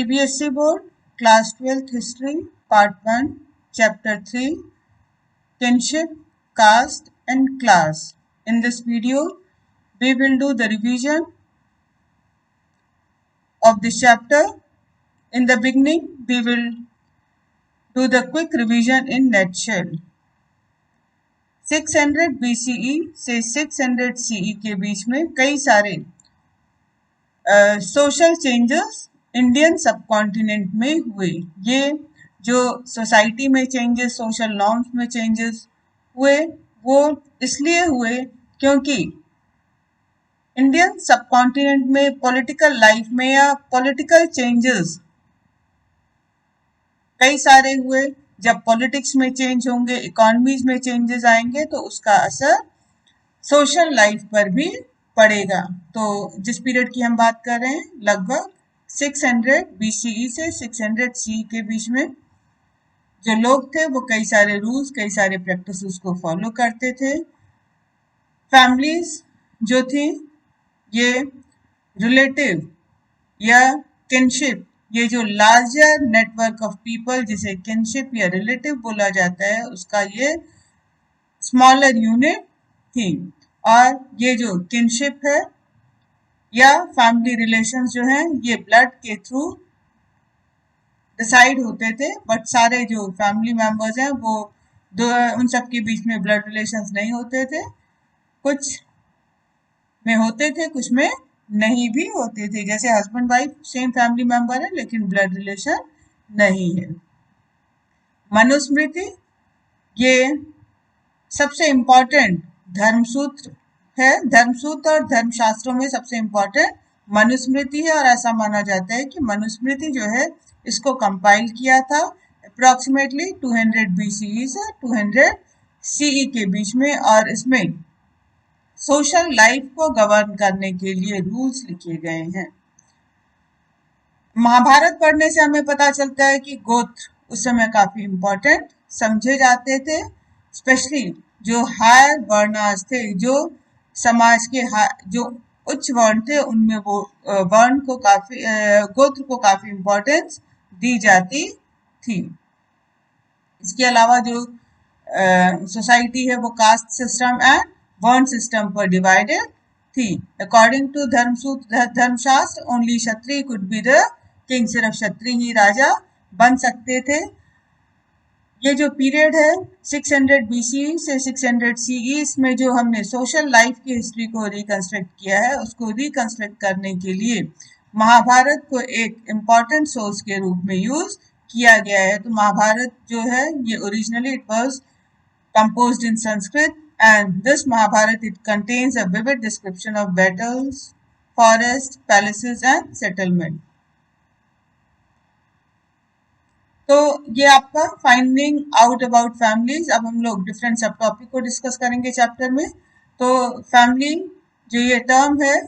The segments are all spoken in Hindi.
CBSE Board, Class 12th History, Part 1, Chapter 3, Kinship, Caste and Class. In this video, we will do the revision of this chapter. In the beginning, we will do the quick revision in nutshell. 600 BCE से 600 CE के बीच में कई सारे सोशल चेंजेस इंडियन सबकॉन्टिनेंट में हुए। ये जो सोसाइटी में चेंजेस, सोशल नॉर्म्स में चेंजेस हुए, वो इसलिए हुए क्योंकि इंडियन सबकॉन्टिनेंट में पॉलिटिकल लाइफ में या पॉलिटिकल चेंजेस कई सारे हुए। जब पॉलिटिक्स में चेंज होंगे, इकोनॉमीज में चेंजेस आएंगे, तो उसका असर सोशल लाइफ पर भी पड़ेगा। तो जिस पीरियड की हम बात कर रहे हैं, लगभग 600 BCE से 600 CE के बीच में जो लोग थे वो कई सारे रूल्स, कई सारे प्रैक्टिसेस को फॉलो करते थे। फैमिलीज जो थी, ये रिलेटिव या किनशिप, ये जो लार्जर नेटवर्क ऑफ पीपल जिसे किनशिप या रिलेटिव बोला जाता है, उसका ये स्मॉलर यूनिट थी। और ये जो किनशिप है या फैमिली रिलेशंस जो हैं, ये ब्लड के थ्रू डिसाइड होते थे, बट सारे जो फैमिली मेंबर्स हैं वो उन सब के बीच में ब्लड रिलेशंस नहीं होते थे। कुछ में होते थे, कुछ में नहीं भी होते थे। जैसे husband wife same family member है लेकिन ब्लड रिलेशन नहीं है। मनुस्मृति ये सबसे इम्पोर्टेंट धर्मसूत्र है। धर्मसूत्र और धर्मशास्त्रों में सबसे इम्पोर्टेंट मनुस्मृति है, और ऐसा माना जाता है कि मनुस्मृति जो है इसको कंपाइल किया था अप्रोक्सीमेटली 200 BCE से 200 CE के बीच में, और इसमें सोशल लाइफ को गवर्न करने के लिए रूल्स लिखे गए हैं। महाभारत पढ़ने से हमें पता चलता है कि गोत्र उस समय काफी इम्पोर्टेंट समझे जाते थे। स्पेशली जो हायर वर्णास थे, जो समाज के जो उच्च वर्ण थे, उनमें वो वर्ण को काफी गोत्र को काफी इम्पोर्टेंस दी जाती थी। इसके अलावा जो सोसाइटी है वो कास्ट सिस्टम एंड वर्ण सिस्टम पर डिवाइडेड थी। अकॉर्डिंग टू धर्मशास्त्र only Kshatriya could be the king, सिर्फ क्षत्रिय ही राजा बन सकते थे। ये जो पीरियड है 600 BCE से 600 CE, इसमें जो हमने सोशल लाइफ की हिस्ट्री को रिकंस्ट्रक्ट किया है, उसको रिकंस्ट्रक्ट करने के लिए महाभारत को एक इम्पॉर्टेंट सोर्स के रूप में यूज किया गया है। तो महाभारत जो है ये originally it was composed in Sanskrit, and this Mahabharata it contains a vivid description of battles, forests, palaces and settlement. तो ये आपका फाइंडिंग आउट अबाउट फैमिलीज। अब हम लोग डिफरेंट सब टॉपिक को डिस्कस करेंगे चैप्टर में। तो फैमिली जो ये टर्म है,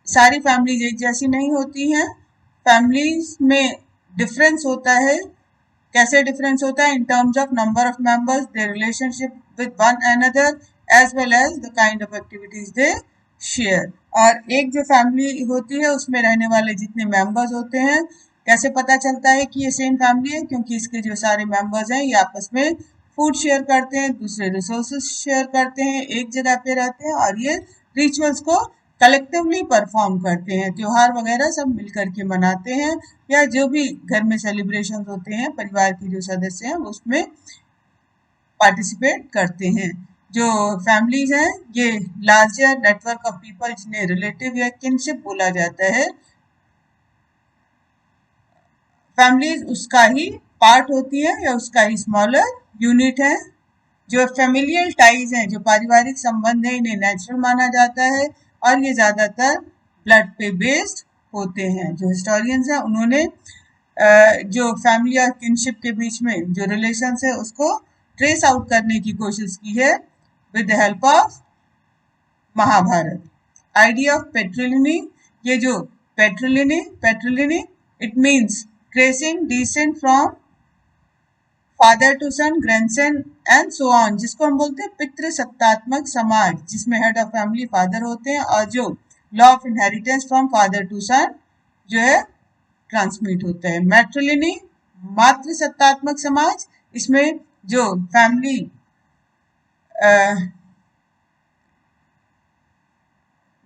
सारी फैमिलीज एक जैसी नहीं होती हैं। फैमिलीज में डिफरेंस होता है। कैसे डिफरेंस होता है? In terms of number of members, their relationship with one another, as well as the kind of activities they share. और एक जो फैमिली होती है उसमें रहने वाले जितने मेंबर्स होते हैं, कैसे पता चलता है कि ये सेम फैमिली है? क्योंकि इसके जो सारे मेंबर्स हैं ये आपस में फूड शेयर करते हैं, दूसरे रिसोर्सेज शेयर करते हैं, एक जगह पे रहते हैं, और ये रिचुअल्स को कलेक्टिवली परफॉर्म करते हैं। त्योहार वगैरह सब मिलकर के मनाते हैं, या जो भी घर में सेलिब्रेशन होते हैं, परिवार के जो सदस्य हैं उसमें पार्टिसिपेट करते हैं। जो फैमिलीज हैं ये लार्जर नेटवर्क ऑफ पीपल, जिन्हें रिलेटिव या किनशिप बोला जाता है। फैमिलीज उसका ही पार्ट होती है या उसका ही स्मॉलर यूनिट है। जो फेमिलियल टाइज हैं, जो पारिवारिक संबंध है, इन्हें नेचुरल माना जाता है, और ये ज्यादातर ब्लड पे बेस्ड होते हैं। जो हिस्टोरियंस हैं उन्होंने जो फैमिली और किनशिप के बीच में जो रिलेशंस है उसको ट्रेस आउट करने की कोशिश की है with the help of Mahabharata. Idea of patriliny, ये जो patriliny it means tracing descent from father to son, grandson and so on, जिसको हम बोलते हैं पितृसत्तात्मक समाज, जिसमें हेड ऑफ फैमिली फादर होते हैं, और जो law of inheritance from father to son जो है ट्रांसमिट होता है। मैट्रिलिनी मातृ सत्तात्मक समाज, इसमें जो फैमिली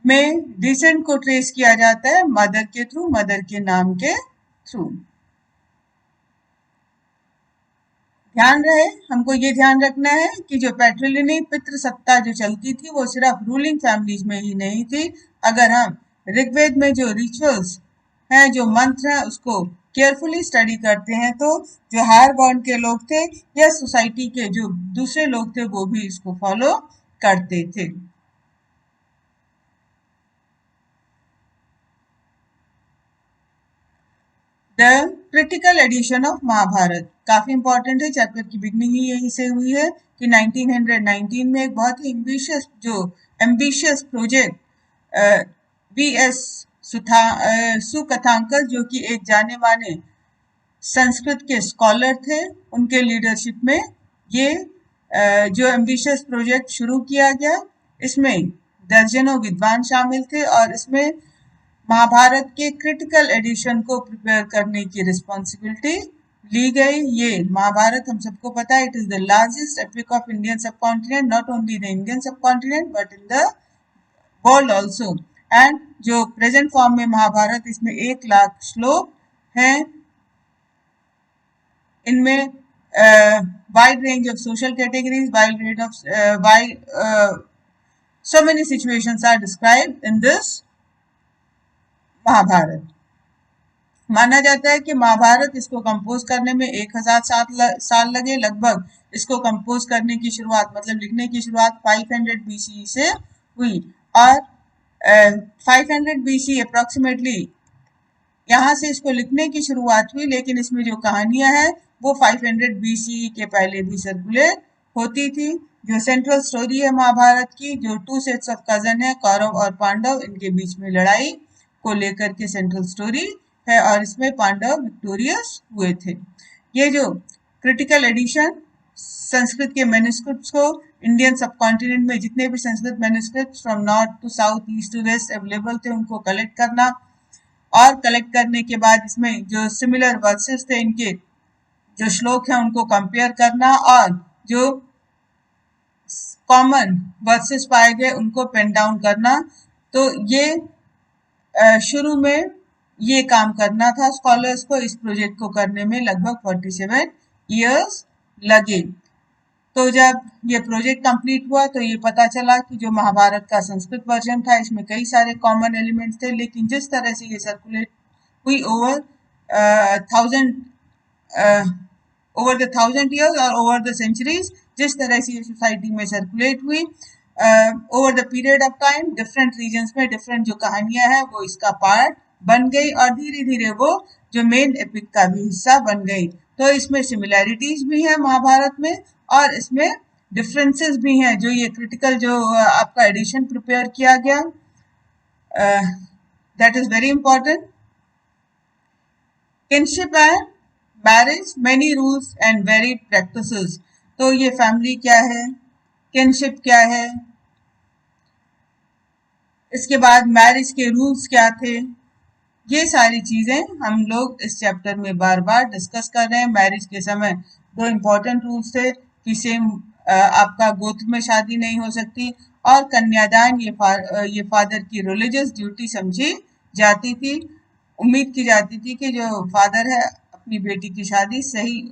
में डिसेंट को ट्रेस किया जाता है मदर के थ्रू, मदर के नाम के थ्रू। ध्यान रहे, हमको ये ध्यान रखना है कि जो पैट्रिलिनी पितृसत्ता जो चलती थी वो सिर्फ रूलिंग फैमिलीज में ही नहीं थी। अगर हम ऋग्वेद में जो रिचुअल्स हैं, जो मंत्र हैं, उसको केयरफुली स्टडी करते हैं तो जो हायर बॉर्न के लोग थे या सोसाइटी के जो दूसरे लोग थे वो भी इसको फॉलो करते थे। The critical edition of Mahabharata काफी इंपॉर्टेंट है, चैप्टर की बिगनिंग ही यहीं से हुई है कि 1919 में एक बहुत ही एम्बिशियस प्रोजेक्ट वी.एस. सुकथांकर, जो कि एक जाने माने संस्कृत के स्कॉलर थे, उनके लीडरशिप में ये जो एम्बिशियस प्रोजेक्ट शुरू किया गया। इसमें दर्जनों विद्वान शामिल थे और इसमें महाभारत के क्रिटिकल एडिशन को प्रिपेयर करने की रिस्पॉन्सिबिलिटी ली गई। ये महाभारत हम सबको पता है, it is the largest epic of Indian subcontinent, not only the Indian subcontinent but in the world also. And जो प्रेजेंट फॉर्म में महाभारत, इसमें 1,00,000 श्लोक हैं। इनमें wide range of social categories, so many situations are described in this Mahabharata. माना जाता है कि महाभारत इसको कंपोज करने में 1000 साल लगे लगभग। इसको कंपोज करने की शुरुआत, मतलब लिखने की शुरुआत 500 BCE से हुई और 500 BC अप्रोक्सीमेटली यहाँ से इसको लिखने की शुरुआत हुई, लेकिन इसमें जो कहानियां हैं वो 500 BCE के पहले भी सर्कुलेट होती थी। जो सेंट्रल स्टोरी है महाभारत की, जो 2 सेट्स ऑफ कजन है, कौरव और पांडव, इनके बीच में लड़ाई को लेकर के सेंट्रल स्टोरी है और इसमें पांडव विक्टोरियस हुए थे। ये जो क्रिटिकल एडिशन संस्कृत के मैन्युस्क्रिप्ट्स को इंडियन सबकॉन्टिनेंट में जितने भी Sanskrit manuscripts from north to south, east to west available थे, उनको कलेक्ट करना और कलेक्ट करने के बाद इसमें जो सिमिलर वर्सेस थे, इनके जो श्लोक हैं उनको कंपेयर करना और जो कॉमन वर्सेस पाए गए उनको पेन डाउन करना। तो ये शुरू में ये काम करना था स्कॉलर्स को। इस प्रोजेक्ट को करने में लगभग 47 इयर्स लगे। तो जब ये प्रोजेक्ट कंप्लीट हुआ तो ये पता चला कि जो महाभारत का संस्कृत वर्जन था, इसमें कई सारे कॉमन एलिमेंट्स थे, लेकिन जिस तरह से ये सर्कुलेट हुई ओवर द 1000 years और ओवर द सेंचुरीज, जिस तरह से ये सोसाइटी में सर्कुलेट हुई over the period of time, different regions में डिफरेंट जो कहानियां हैं वो इसका पार्ट बन गई और धीरे धीरे वो जो मेन एपिक का भी हिस्सा बन गई। तो इसमें सिमिलैरिटीज भी हैं महाभारत में और इसमें डिफरेंसेस भी हैं। जो ये क्रिटिकल जो आपका एडिशन प्रिपेयर किया गया, that is very important. Kinship and marriage, many rules and varied practices. तो ये फैमिली क्या है, किनशिप क्या है, इसके बाद मैरिज के रूल्स क्या थे, ये सारी चीजें हम लोग इस चैप्टर में बार बार डिस्कस कर रहे हैं। मैरिज के समय 2 इम्पोर्टेंट रूल्स थे कि सेम आपका गोत्र में शादी नहीं हो सकती और कन्यादान ये फादर की रिलीजियस ड्यूटी समझी जाती थी। उम्मीद की जाती थी कि जो फादर है अपनी बेटी की शादी सही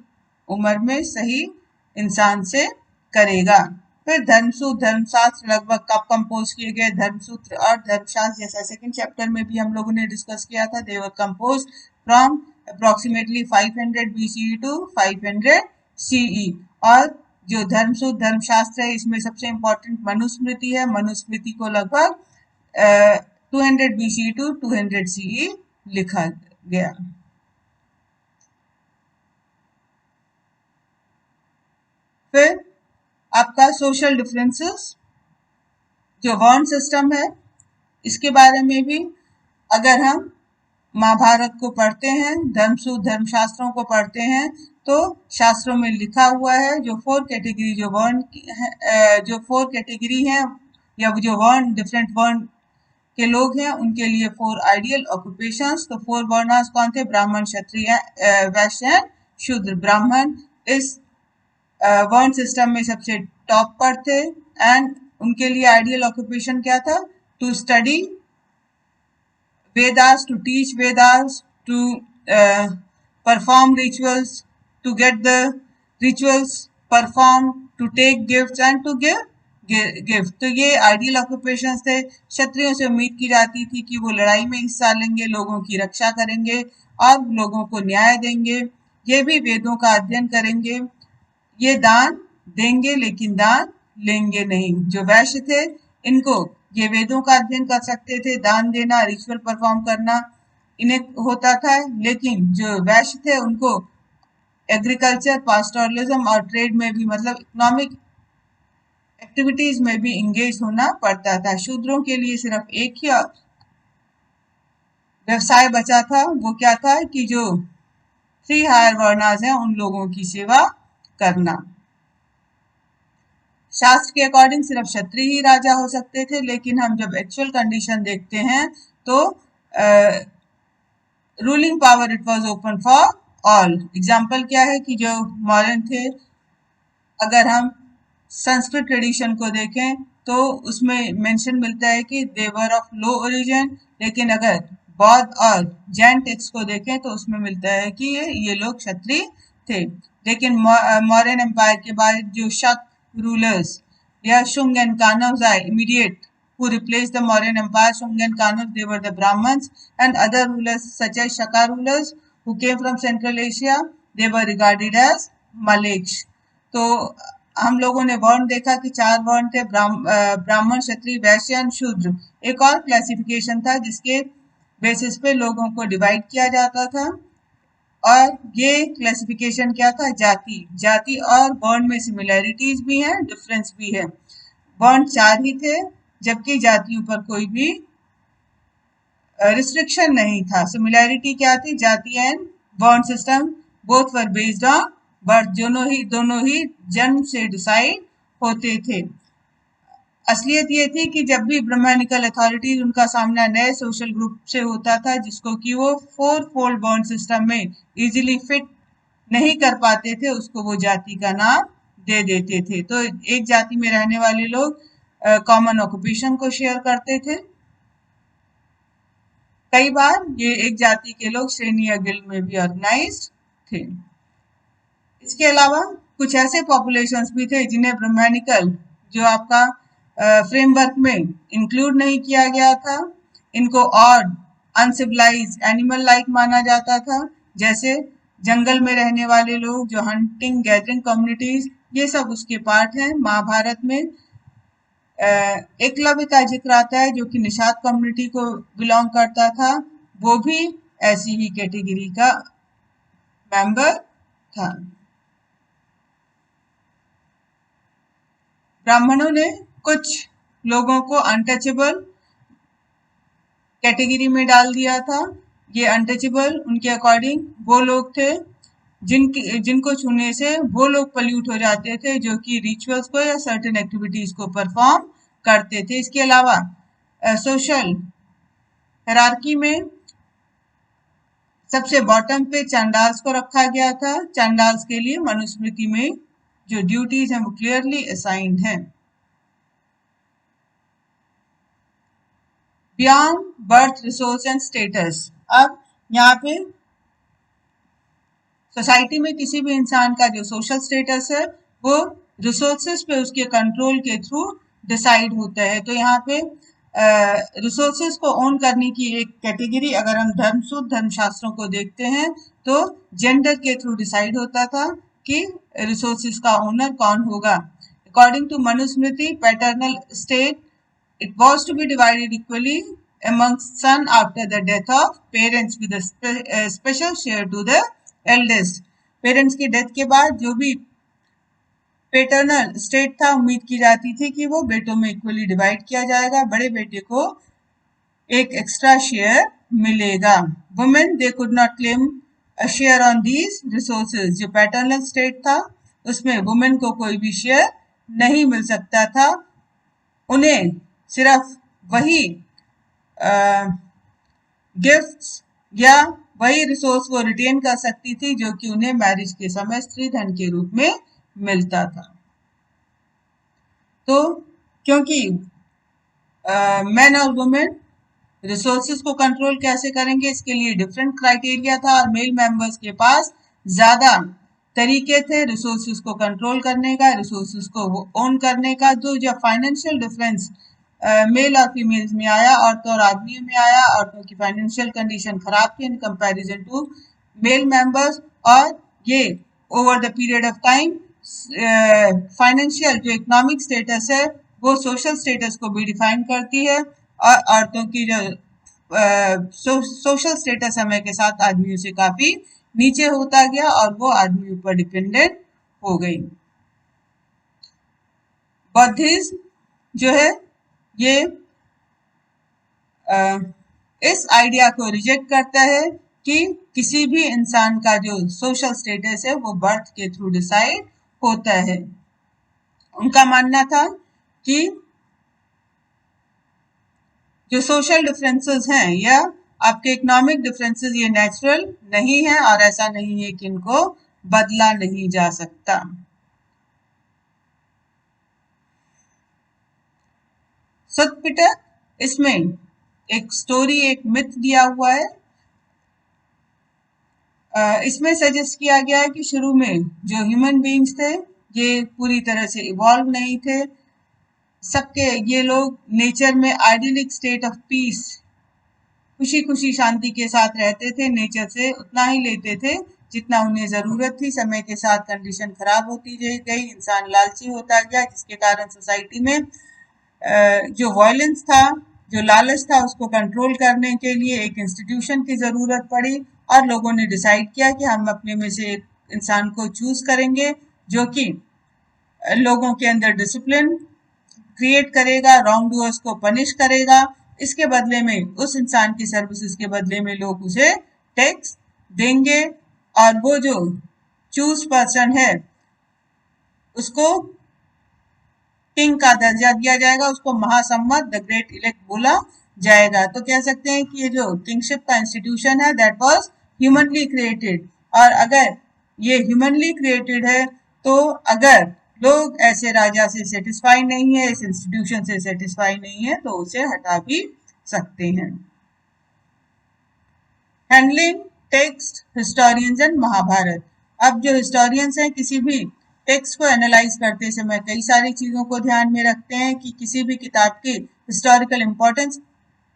उम्र में सही इंसान से करेगा। फिर धर्मसूत्र, धर्मशास्त्र लगभग कब कंपोज किए गए, धर्मसूत्र और धर्मशास्त्र जैसा सेकंड चैप्टर में भी हम लोगों ने डिस्कस किया था, they were compose from approximately 500 BCE to 500 CE। और जो धर्मसूत्र धर्मशास्त्र है इसमें सबसे इंपॉर्टेंट मनुस्मृति है। मनुस्मृति को लगभग 200 BCE टू 200 CE लिखा गया। फिर आपका सोशल डिफरेंसेस, जो वर्ण सिस्टम है, इसके बारे में भी अगर हम महाभारत को पढ़ते हैं, धर्मसूत्र धर्मशास्त्रों को पढ़ते हैं, तो शास्त्रों में लिखा हुआ है जो 4 कैटेगरी जो वर्ण जो 4 कैटेगरी हैं या जो वर्ण डिफरेंट वर्ण के लोग हैं उनके लिए 4 आइडियल ऑक्यूपेशंस। तो 4 वर्णास कौन थे? ब्राह्मण, क्षत्रिय, वैश्य एंड शूद्र। ब्राह्मण इस वर्ण सिस्टम में सबसे टॉप पर थे एंड उनके लिए आइडियल ऑक्यूपेशन क्या था? To study Vedas, to teach Vedas, to perform rituals, to get the rituals performed, to take gifts and to give gift. तो ये आइडियल ऑक्यूपेशंस थे। क्षत्रियों से उम्मीद की जाती थी कि वो लड़ाई में हिस्सा लेंगे, लोगों की रक्षा करेंगे और लोगों को न्याय देंगे। ये भी वेदों का अध्ययन करेंगे। ये दान देंगे लेकिन दान लेंगे नहीं। जो वैश्य थे इनको ये वेदों का अध्ययन कर सकते थे, दान देना, रिचुअल परफॉर्म करना इन्हें होता था। लेकिन जो वैश्य थे उनको एग्रीकल्चर, पास्टोरलिज्म और ट्रेड में भी मतलब इकोनॉमिक एक्टिविटीज में भी इंगेज होना पड़ता था। शूद्रों के लिए सिर्फ एक ही व्यवसाय बचा था, वो क्या था कि जो 3 हायर वर्णास हैं उन लोगों की सेवा करना। शास्त्र के अकॉर्डिंग सिर्फ क्षत्रिय ही राजा हो सकते थे, लेकिन हम जब एक्चुअल कंडीशन देखते हैं तो ruling power it was open for all. Example क्या है कि जो मौर्यन थे, अगर हम संस्कृत ट्रेडिशन को देखें तो उसमें मेंशन मिलता है कि दे वर ऑफ लो ओरिजिन, लेकिन अगर बौद्ध और जैन टेक्स्ट को देखें तो उसमें मिलता है कि ये लोग क्षत्रिय थे। लेकिन मौर्यन एम्पायर के बाद जो शक रूलर्स या Shunga and Kanvas immediate who replaced the Mauryan Empire, Shung and Kanauj, they were the Brahmins, and other rulers such as Shaka rulers who came from Central Asia, they were regarded as Maleks। तो हम लोगों ने वर्ण देखा कि 4 वर्ण थे, ब्राह्मण, क्षत्रिय, वैश्य एंड शूद्र। एक और क्लासिफिकेशन था जिसके बेसिस पे लोगों को डिवाइड किया जाता था, और ये क्लासिफिकेशन क्या था? जाति। जाति और वर्ण में सिमिलैरिटीज भी हैं, डिफरेंस भी है। वर्ण 4 ही थे, जबकि जातियों पर कोई भी रिस्ट्रिक्शन नहीं था। सिमिलैरिटी क्या थी? जाति एंड वर्ण system both were based on birth. दोनों ही जन्म से डिसाइड होते थे। असलियत ये थी कि जब भी ब्राह्मणिकल अथॉरिटीज उनका सामना नए सोशल ग्रुप से होता था जिसको कि वो 4 फोल्ड बॉन्ड सिस्टम में इजीली फिट नहीं कर पाते थे, उसको वो जाति का नाम दे देते थे। तो एक जाति में रहने वाले लोग कॉमन ऑक्यूपेशन को शेयर करते थे। कई बार ये एक जाति के लोग श्रेणी या गिल्ड में भी ऑर्गेनाइज्ड थे। इसके अलावा कुछ ऐसे पॉपुलेशंस भी थे जिन्हें ब्राह्मणिकल जो आपका फ्रेमवर्क में इंक्लूड नहीं किया गया था। इनको ऑड, अनसिविलाइज, एनिमल लाइक माना जाता था, जैसे जंगल में रहने वाले लोग, जो हंटिंग गैदरिंग कम्युनिटीज, ये सब उसके पार्ट हैं। महाभारत में एकलव्य का जिक्र आता है जो कि निषाद कम्युनिटी को बिलोंग करता था, वो भी ऐसी ही कैटेगरी का मेंबर था। ब्राह्मणों ने कुछ लोगों को अनटचेबल कैटेगरी में डाल दिया था। ये अनटचेबल उनके अकॉर्डिंग वो लोग थे जिनको छूने से वो लोग पल्यूट हो जाते थे जो कि रिचुअल्स को या सर्टेन एक्टिविटीज को परफॉर्म करते थे। इसके अलावा सोशल हायरार्की में सबसे बॉटम पे चांडाल्स को रखा गया था। चांडाल्स के लिए मनुस्मृति में जो ड्यूटीज हैं वो क्लियरली असाइन्ड हैं। Beyond birth, resource and status. अब यहाँ पे सोसाइटी में किसी भी इंसान का जो सोशल स्टेटस है वो रिसोर्सेस पे उसके कंट्रोल के थ्रू डिसाइड होता है। तो यहाँ पे रिसोर्सेस को ओन करने की एक कैटेगरी अगर हम धर्मशास्त्रों को देखते हैं तो जेंडर के थ्रू डिसाइड होता था कि रिसोर्सेस का ओनर कौन होगा। According to Manusmriti, paternal state it was to be divided equally amongst son after the death of parents with a special share to the eldest। Parents की डेथ के बाद जो भी पेटर्नल स्टेट था उम्मीद की जाती थी कि वो बेटों में इक्वली डिवाइड किया जाएगा, बड़े बेटे को एक एक्स्ट्रा शेयर मिलेगा। Women they could not claim a share on these resources. जो पैटर्नल स्टेट था उसमें वुमेन को कोई भी शेयर नहीं मिल सकता था। उन्हें सिर्फ वही गिफ्ट्स या वही रिसोर्स वो रिटेन कर सकती थी जो कि उन्हें मैरिज के समय स्त्री धन के रूप में मिलता था। तो क्योंकि मैन और वुमेन रिसोर्सेज को कंट्रोल कैसे करेंगे, इसके लिए डिफरेंट क्राइटेरिया था और मेल मेंबर्स के पास ज्यादा तरीके थे रिसोर्सेज को कंट्रोल करने का, रिसोर्सेज को ओन करने का। जो जब फाइनेंशियल डिफरेंस मेल और फीमेल्स में आया, औरतों और आदमियों में आया, औरतों की फाइनेंशियल कंडीशन खराब थी in comparison to male members, और ये over the period of time financial जो इकोनॉमिक स्टेटस है वो सोशल स्टेटस को भी डिफाइन करती है, और औरतों की जो सोशल स्टेटस समय के साथ आदमियों से काफी नीचे होता गया और वो आदमियों पर डिपेंडेंट हो गई। बौद्धिज्म जो है ये इस आइडिया को रिजेक्ट करता है कि किसी भी इंसान का जो सोशल स्टेटस है वो बर्थ के थ्रू डिसाइड होता है। उनका मानना था कि जो सोशल डिफरेंसेस हैं या आपके इकोनॉमिक डिफरेंसेस ये नेचुरल नहीं है और ऐसा नहीं है कि इनको बदला नहीं जा सकता। सुतपिटक इसमें एक स्टोरी, एक मिथ दिया हुआ है। इसमें सजेस्ट किया गया है कि शुरू में जो ह्यूमन बीइंग्स थे ये पूरी तरह से इवॉल्व नहीं थे। सबके ये लोग नेचर में आइडियलिक स्टेट ऑफ पीस, खुशी खुशी शांति के साथ रहते थे, नेचर से उतना ही लेते थे जितना उन्हें जरूरत थी। समय के साथ कंडीशन खराब होती गई, इंसान लालची होता गया, जिसके कारण सोसाइटी में जो वायलेंस था, जो लालच था, उसको कंट्रोल करने के लिए एक इंस्टीट्यूशन की जरूरत पड़ी और लोगों ने डिसाइड किया कि हम अपने में से एक इंसान को चूज करेंगे जो कि लोगों के अंदर डिसिप्लिन क्रिएट करेगा, रॉन्ग डूअर्स को पनिश करेगा। इसके बदले में, उस इंसान की सर्विसेज के बदले में लोग उसे टैक्स देंगे और वो जो चूज पर्सन है उसको किंग का दर्जा दिया जाएगा, उसको महासम्मत द ग्रेट इलेक्ट बोला जाएगा। तो कह सकते हैं कि ये जो किंगशिप का इंस्टीट्यूशन है दैट वाज ह्यूमनली क्रिएटेड, और अगर ये ह्यूमनली क्रिएटेड है तो अगर लोग ऐसे राजा से सेटिस्फाई नहीं है, इस इंस्टीट्यूशन से सेटिस्फाई नहीं है, तो उसे हटा भी सकते हैं। Handling text, historians and Mahabharata. अब जो हिस्टोरियंस हैं किसी भी टेक्स्ट को एनालाइज करते समय कई सारी चीजों को ध्यान में रखते हैं कि किसी भी किताब की हिस्टोरिकल इम्पोर्टेंस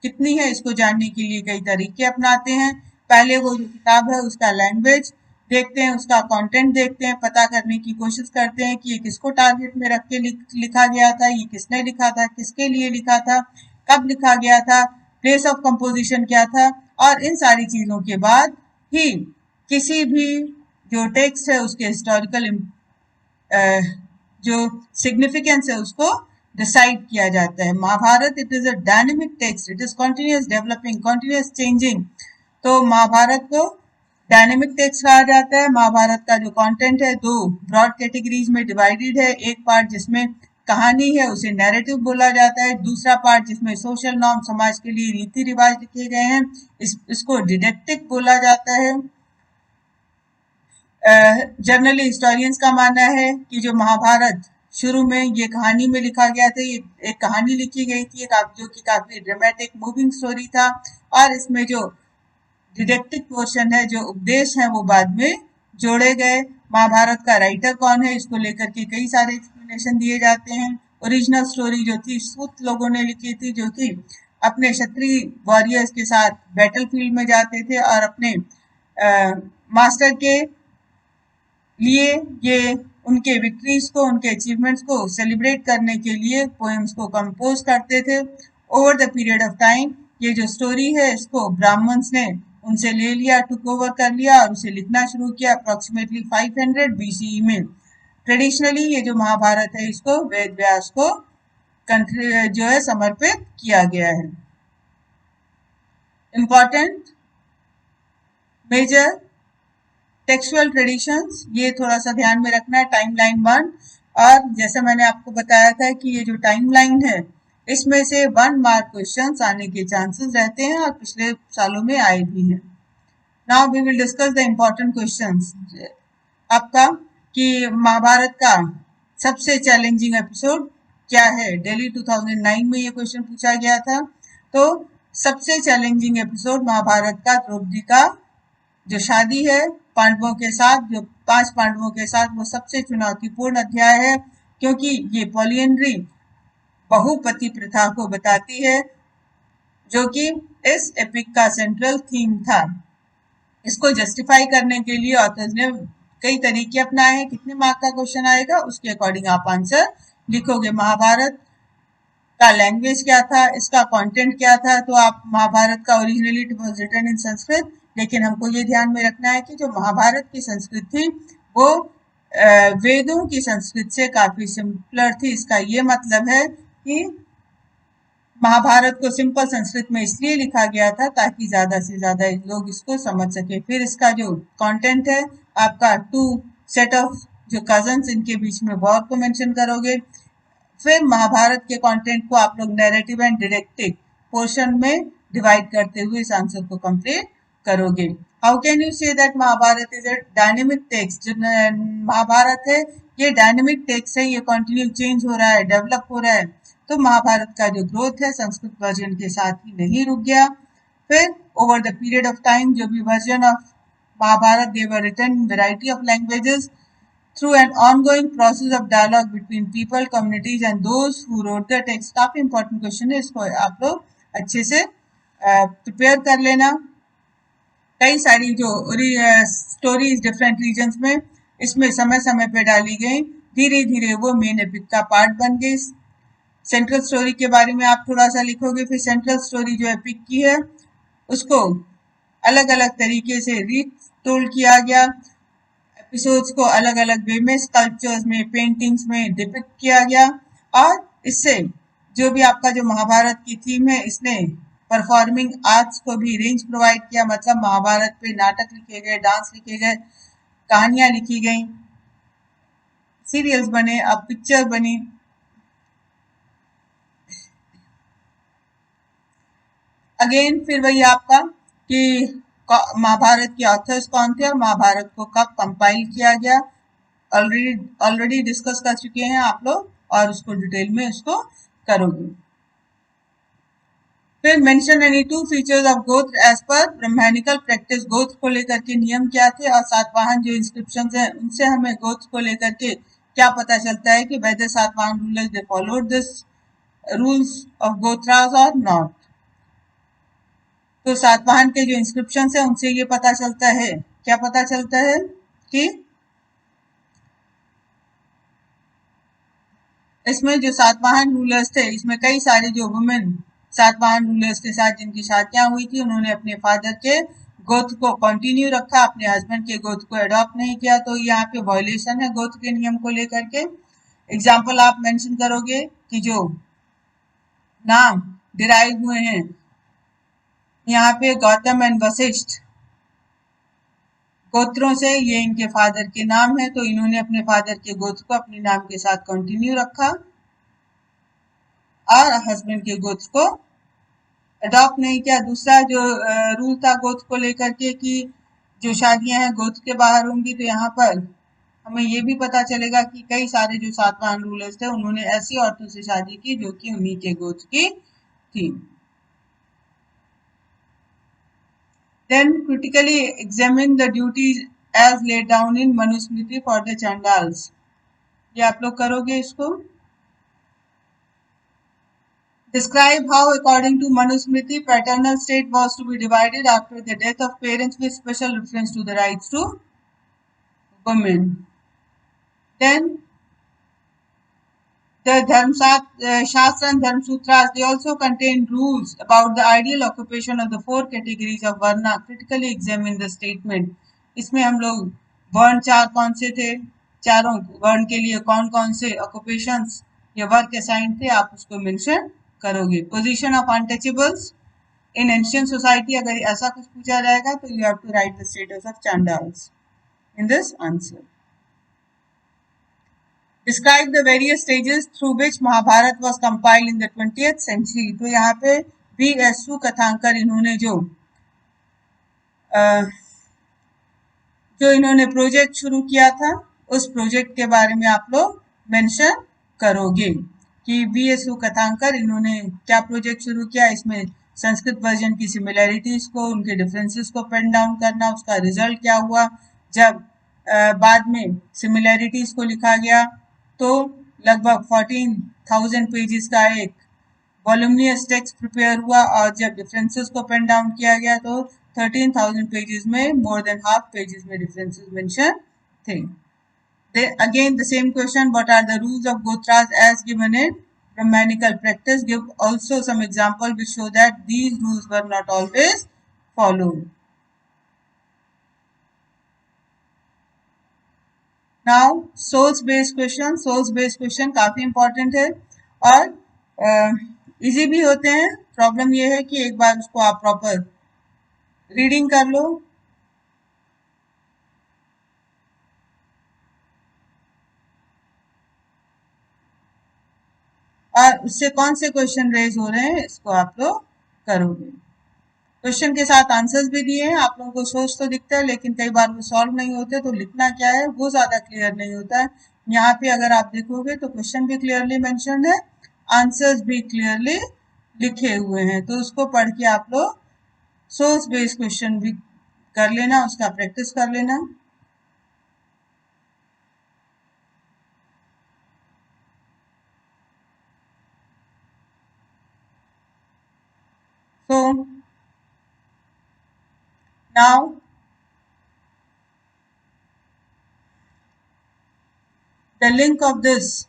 कितनी है, इसको जानने के लिए कई तरीके अपनाते हैं। पहले वो जो किताब है उसका लैंग्वेज देखते हैं, उसका कंटेंट देखते हैं, पता करने की कोशिश करते हैं कि ये किसको टारगेट में रख के लिखा गया था, ये किसने लिखा था, किसके लिए लिखा था, कब लिखा गया था, प्लेस ऑफ कंपोजिशन क्या था, और इन सारी चीजों के बाद ही किसी भी जो टेक्स्ट है उसके हिस्टोरिकल जो सिग्निफिकेंस है उसको डिसाइड किया जाता है। Mahabharata it is a dynamic text, it is continuous developing, continuous changing. तो महाभारत को डायनेमिक टेक्स्ट कहा जाता है। महाभारत का जो कंटेंट है दो ब्रॉड कैटेगरीज में डिवाइडेड है। एक पार्ट जिसमें कहानी है उसे नैरेटिव बोला जाता है, दूसरा पार्ट जिसमें सोशल नॉर्म, समाज के लिए रीति रिवाज लिखे गए हैं, इसको डिडेक्टिक बोला जाता है। जनरली हिस्टोरियंस का मानना है कि जो महाभारत शुरू में ये कहानी में लिखा गया था, ये एक कहानी लिखी गई थी जो कि काफी ड्रामेटिक मूविंग स्टोरी था, और इसमें जो डिडेक्टिक पोर्शन है, जो उपदेश है, वो बाद में जोड़े गए। महाभारत का राइटर कौन है, इसको लेकर के कई सारे एक्सप्लेनेशन दिए जाते हैं। ओरिजिनल स्टोरी जो थी सूत लोगों ने लिखी थी, जो कि अपने क्षत्रिय वॉरियर्स के साथ बैटल फील्ड में जाते थे और अपने मास्टर के लिए ये उनके विक्ट्रीज को, उनके अचीवमेंट्स को सेलिब्रेट करने के लिए पोएम्स को कंपोज करते थे। Over the period of time ये जो स्टोरी है इसको ब्राह्मण्स ने उनसे ले लिया, टुक ओवर कर लिया और उसे लिखना शुरू किया अप्रोक्सीमेटली 500 BCE में। ट्रेडिशनली ये जो महाभारत है इसको वेद व्यास को जो है समर्पित किया गया है। इम्पोर्टेंट मेजर टेक्सुअल ट्रेडिशंस, ये थोड़ा सा ध्यान में रखना है। टाइमलाइन 1, और जैसे मैंने आपको बताया था कि ये जो टाइमलाइन है इसमें से 1 मार्क क्वेश्चंस आने के चांसेस रहते हैं और पिछले सालों में आए भी हैं। Now we will discuss the important questions आपका कि महाभारत का सबसे चैलेंजिंग एपिसोड क्या है। दिल्ली 2009 में ये क्वेश्चन पूछा गया था। तो सबसे चैलेंजिंग एपिसोड महाभारत का द्रौपदी का जो शादी है पांडवों के साथ, जो 5 पांडवों के साथ, वो सबसे चुनौतीपूर्ण अध्याय है क्योंकि ये पॉलिएंड्री बहुपति प्रथा को बताती है जो कि इस एपिक का सेंट्रल थीम था। इसको जस्टिफाई करने के लिए ऑथर्स ने कई तरीके अपनाए हैं। कितने मार्क का क्वेश्चन आएगा उसके अकॉर्डिंग आप आंसर लिखोगे। महाभारत का लैंग्वेज क्या था, इसका कंटेंट क्या था, तो आप महाभारत का originally it was written in Sanskrit, लेकिन हमको ये ध्यान में रखना है कि जो महाभारत की संस्कृत थी वो वेदों की संस्कृत से काफी सिंपलर थी। इसका ये मतलब है कि महाभारत को सिंपल संस्कृत में इसलिए लिखा गया था ताकि ज्यादा से ज्यादा लोग इसको समझ सके। फिर इसका जो कंटेंट है आपका 2 सेट ऑफ जो कजन्स इनके बीच में वॉर को मेंशन करोगे। फिर महाभारत के कंटेंट को आप लोग नैरेटिव एंड डिडक्टिव पोर्शन में डिवाइड करते हुए इस आंसर को कंप्लीट करोगे। How can you say that Mahabharata is a dynamic text. जो महाभारत है ये डायनेमिक टेक्स्ट है, ये कंटिन्यू चेंज हो रहा है, डेवलप हो रहा है। तो महाभारत का जो ग्रोथ है संस्कृत वर्जन के साथ ही नहीं रुक गया। फिर over the period of time जो भी version of Mahabharata they were written in variety of languages through an ongoing process of dialogue between people, communities and those who wrote the text। काफी important क्वेश्चन है, इसको आप लोग अच्छे से प्रिपेयर कर लेना। कई सारी जो स्टोरीज डिफरेंट रीजन्स में इसमें समय समय पे डाली गई, धीरे धीरे वो मेन एपिक का पार्ट बन गई। सेंट्रल स्टोरी के बारे में आप थोड़ा सा लिखोगे। फिर सेंट्रल स्टोरी जो एपिक की है उसको अलग अलग तरीके से रीटोल्ड किया गया, एपिसोड्स को अलग अलग वे में स्कल्पचर्स में, पेंटिंग्स में डिपिक्ट किया गया और इससे जो भी आपका जो महाभारत की थीम है इसने परफॉर्मिंग आर्ट्स को भी रेंज प्रोवाइड किया। मतलब महाभारत पे नाटक लिखे गए, डांस लिखे गए, कहानियां लिखी गई, सीरियल्स बने, अब पिक्चर बनी। अगेन फिर वही आपका कि महाभारत के ऑथर्स कौन थे और महाभारत को कब कंपाइल किया गया ऑलरेडी डिस्कस कर चुके हैं आप लोग और उसको डिटेल में उसको करोगे। फिर मेंशन एनी 2 फीचर्स ऑफ गोत्र एज पर ब्रह्मैनिकल प्रैक्टिस। गोत्र को लेकर के नियम क्या थे और सातवाहन जो इंस्क्रिप्शंस हैं उनसे हमें गोत्र को लेकर के क्या पता चलता है कि whether Satavahana rulers they followed this rules of gotras और नॉट। तो सातवाहन के जो इंस्क्रिप्शन है उनसे ये पता चलता है, क्या पता चलता है कि इसमें जो सातवाहन रूलर्स थे इसमें कई सारे जो वुमेन सातवाहन रूलर्स के साथ जिनकी शादियां हुई थी उन्होंने अपने फादर के गोत्र को कंटिन्यू रखा, अपने हस्बैंड के गोत्र को अडॉप्ट नहीं किया। तो यहाँ पे वायलेशन है गोत्र के नियम को लेकर के। एग्जाम्पल आप मेंशन करोगे कि जो नाम डिराइव हुए हैं यहाँ पे गौतम एंड वशिष्ठ गोत्रों से, ये इनके फादर के नाम है, तो इन्होंने अपने फादर के गोत्र को अपने नाम के साथ कंटिन्यू रखा और हस्बैंड के गोत्र को अडॉप्ट नहीं किया। दूसरा जो रूल था गोत्र को लेकर के कि जो शादियां हैं गोत्र के बाहर होंगी, तो यहाँ पर हमें ये भी पता चलेगा कि कई सारे जो सातवाहन रूलर्स थे उन्होंने ऐसी औरतों से शादी की जो कि उन्हीं के गोत्र की थी। Then critically examine the duties as laid down in Manusmriti for the Chandals। ये आप लोग करोगे इसको। Describe how according to Manusmriti paternal state was to be divided after the death of parents with special reference to the rights to women। Then the Shastra and Dharm Sutras, they also contain rules about the ideal occupation of the 4 categories of Varna। Critically examine the statement। इसमें हम लोग वर्ण 4 कौन से थे, चारों वर्ण के लिए कौन कौन से ऑक्यूपेशंस या वर्क असाइन थे, आप उसको मेंशन करोगे। Position of untouchables in ancient society, अगर ऐसा कुछ पूछा जाएगा तो you have to write the status of Chandalas in this answer. Describe the various stages through which Mahabharat was compiled in the 20th century. तो यहाँ पे VSU कथांकर इन्होंने जो इन्होंने प्रोजेक्ट शुरू किया था उस प्रोजेक्ट के बारे में आप लोग मेंशन करोगे कि VSU कथांकर इन्होंने क्या प्रोजेक्ट शुरू किया, इसमें संस्कृत वर्जन की सिमिलैरिटीज को, उनके डिफरेंसेस को पेन डाउन करना, उसका रिजल्ट क्या हुआ जब बाद में सिमिलैरिटीज को लिखा गया तो लगभग 14,000 पेजेस का एक वॉल्यूमिनियस टेक्स्ट प्रिपेयर हुआ और जब डिफरेंसेस को पेन डाउन किया गया तो 13,000 पेजेस में मोर देन हाफ पेजेस में डिफरेंसेस मेंशन थे. Again the same question, what are the rules of Gotras as given in Brahmanical practice? Give also some example which show that these rules were not always followed. Now source based question काफी important है और इजी भी होते हैं. प्रॉब्लम ये है कि एक बार उसको आप प्रॉपर रीडिंग कर लो और उससे कौन से क्वेश्चन रेज हो रहे हैं इसको आप लोग करोगे. क्वेश्चन के साथ आंसर्स भी दिए हैं. आप लोगों को सोच तो दिखता है लेकिन कई बार वो सॉल्व नहीं होते तो लिखना क्या है वो ज्यादा क्लियर नहीं होता है. यहाँ पे अगर आप देखोगे तो क्वेश्चन भी क्लियरली मेंशन्ड है, आंसर्स भी क्लियरली लिखे हुए हैं. तो उसको पढ़ के आप लोग सोर्स बेस्ड क्वेश्चन भी कर लेना, उसका प्रैक्टिस कर लेना. So now the link of this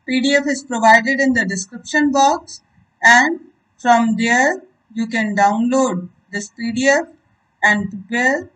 PDF is provided in the description box and from there you can download this PDF and prepare